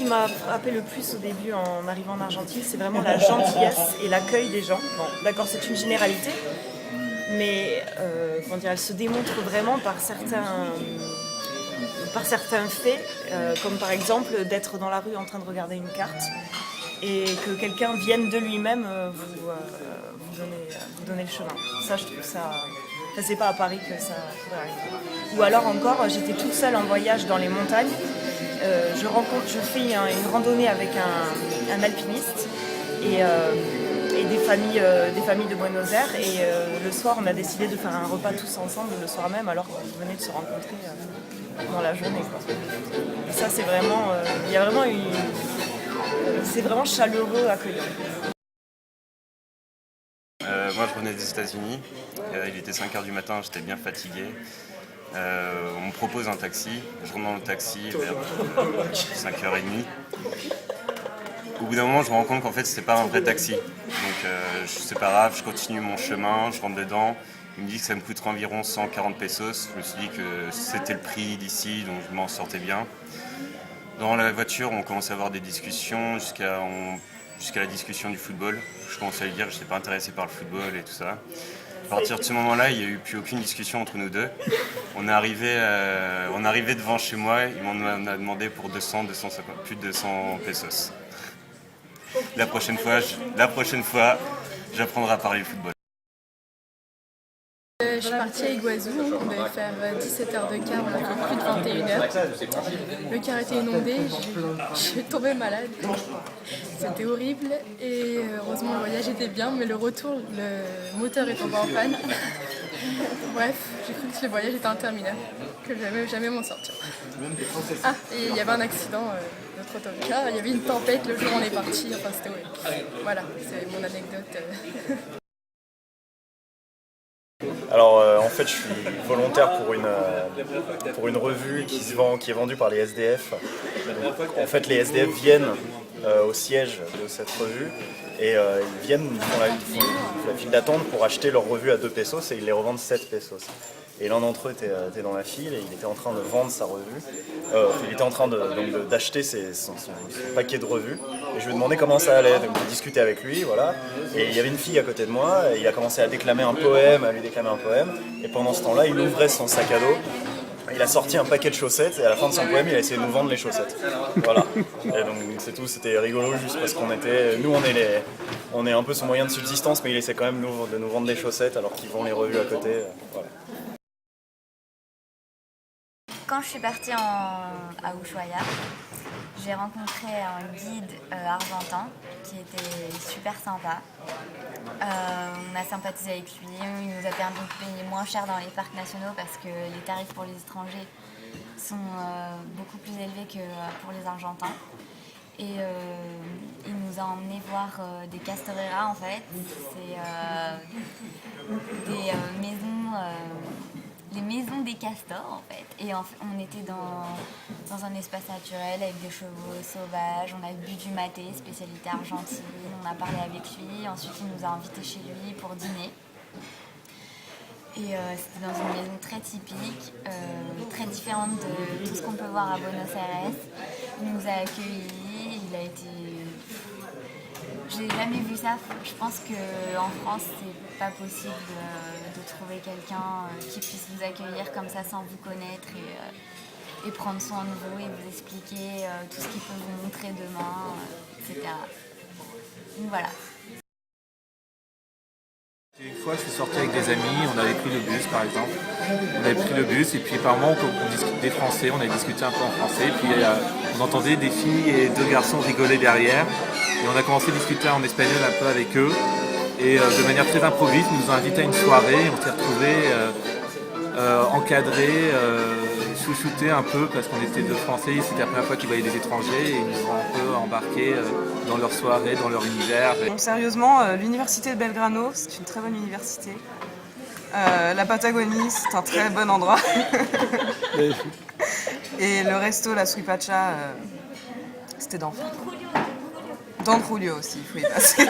m'a frappé le plus au début en arrivant en Argentine, c'est vraiment la gentillesse et l'accueil des gens. Bon, d'accord, c'est une généralité, mais comment dire, elle se démontre vraiment par certains faits, comme par exemple d'être dans la rue en train de regarder une carte et que quelqu'un vienne de lui-même vous donner le chemin. Ça, je trouve ça... Enfin, c'est pas à Paris que ça pourrait arriver. Ou alors encore, j'étais toute seule en voyage dans les montagnes. Je fais une randonnée avec un alpiniste et des familles de Buenos Aires. Et le soir, on a décidé de faire un repas tous ensemble le soir même, alors qu'on venait de se rencontrer dans la journée, quoi. Et ça, c'est vraiment... il y a vraiment c'est vraiment chaleureux, accueillant. Moi je revenais des États-Unis, il était 5h du matin, j'étais bien fatigué. On me propose un taxi, je rentre dans le taxi vers 5h30. Au bout d'un moment je me rends compte qu'en fait c'était pas un vrai taxi. Donc c'est pas grave, je continue mon chemin, je rentre dedans. Il me dit que ça me coûtera environ 140 pesos. Je me suis dit que c'était le prix d'ici, donc je m'en sortais bien. Dans la voiture, on commence à avoir des discussions jusqu'à la discussion du football. Je commençais à lui dire que je n'étais pas intéressé par le football et tout ça. À partir de ce moment-là, il n'y a eu plus aucune discussion entre nous deux. On est arrivé devant chez moi, il m'en a demandé pour 250, plus de 200 pesos. La prochaine fois, j'apprendrai à parler le football. Je suis partie à Iguazú, on devait faire 17 heures de car, on a fait plus de 21 heures. Le car était inondé, je suis tombée malade. C'était horrible et heureusement le voyage était bien, mais le retour, le moteur est tombé en panne. Bref, j'ai cru que le voyage était interminable, que je n'allais jamais m'en sortir. Ah, et il y avait un accident, notre autocar, il y avait une tempête le jour où on est parti, enfin c'était horrible. Voilà, c'est mon anecdote. Alors en fait je suis volontaire pour une revue qui est vendue par les SDF. Donc, en fait les SDF viennent au siège de cette revue et ils font la file d'attente pour acheter leur revue à 2 pesos et ils les revendent 7 pesos. Et l'un d'entre eux était dans la file et il était en train de vendre sa revue. Il était en train d'acheter son paquet de revues. Et je lui ai demandé comment ça allait. Donc j'ai discuté avec lui, voilà. Et il y avait une fille à côté de moi et il a commencé à lui déclamer un poème. Et pendant ce temps-là, il ouvrait son sac à dos. Il a sorti un paquet de chaussettes et à la fin de son poème, il a essayé de nous vendre les chaussettes. Voilà. Et donc c'est tout, c'était rigolo juste parce on est un peu son moyen de subsistance, mais il essaie quand même de nous vendre les chaussettes alors qu'ils vendent les revues à côté. Voilà. Quand je suis partie à Ushuaia, j'ai rencontré un guide argentin qui était super sympa. On a sympathisé avec lui, il nous a permis de payer moins cher dans les parcs nationaux parce que les tarifs pour les étrangers sont beaucoup plus élevés que pour les Argentins. Et il nous a emmenés voir des castoreras en fait, c'est des maisons... les maisons des castors en fait. Et on était dans un espace naturel avec des chevaux sauvages, on a bu du maté, spécialité argentine, on a parlé avec lui, ensuite il nous a invités chez lui pour dîner. Et c'était dans une maison très typique, très différente de tout ce qu'on peut voir à Buenos Aires. Il nous a accueillis, il a été... J'ai jamais vu ça. Je pense qu'en France, c'est pas possible de trouver quelqu'un qui puisse vous accueillir comme ça sans vous connaître et prendre soin de vous et vous expliquer tout ce qu'il peut vous montrer demain, etc. Donc voilà. Une fois, je suis sorti avec des amis, on avait pris le bus par exemple. On avait pris le bus et puis par moments on discutait français, on avait discuté un peu en français. Puis on entendait des filles et deux garçons rigoler derrière. Et on a commencé à discuter en espagnol un peu avec eux. Et de manière très improviste, ils nous ont invités à une soirée. On s'est retrouvés encadrés, chouchoutés un peu parce qu'on était deux Français. C'était la première fois qu'ils voyaient des étrangers et ils nous ont un peu embarqués dans leur soirée, dans leur univers. Donc sérieusement, l'université de Belgrano, c'est une très bonne université. La Patagonie, c'est un très bon endroit. Et le resto, la Suipacha, c'était d'enfer. Don Julio aussi, il faut y passer.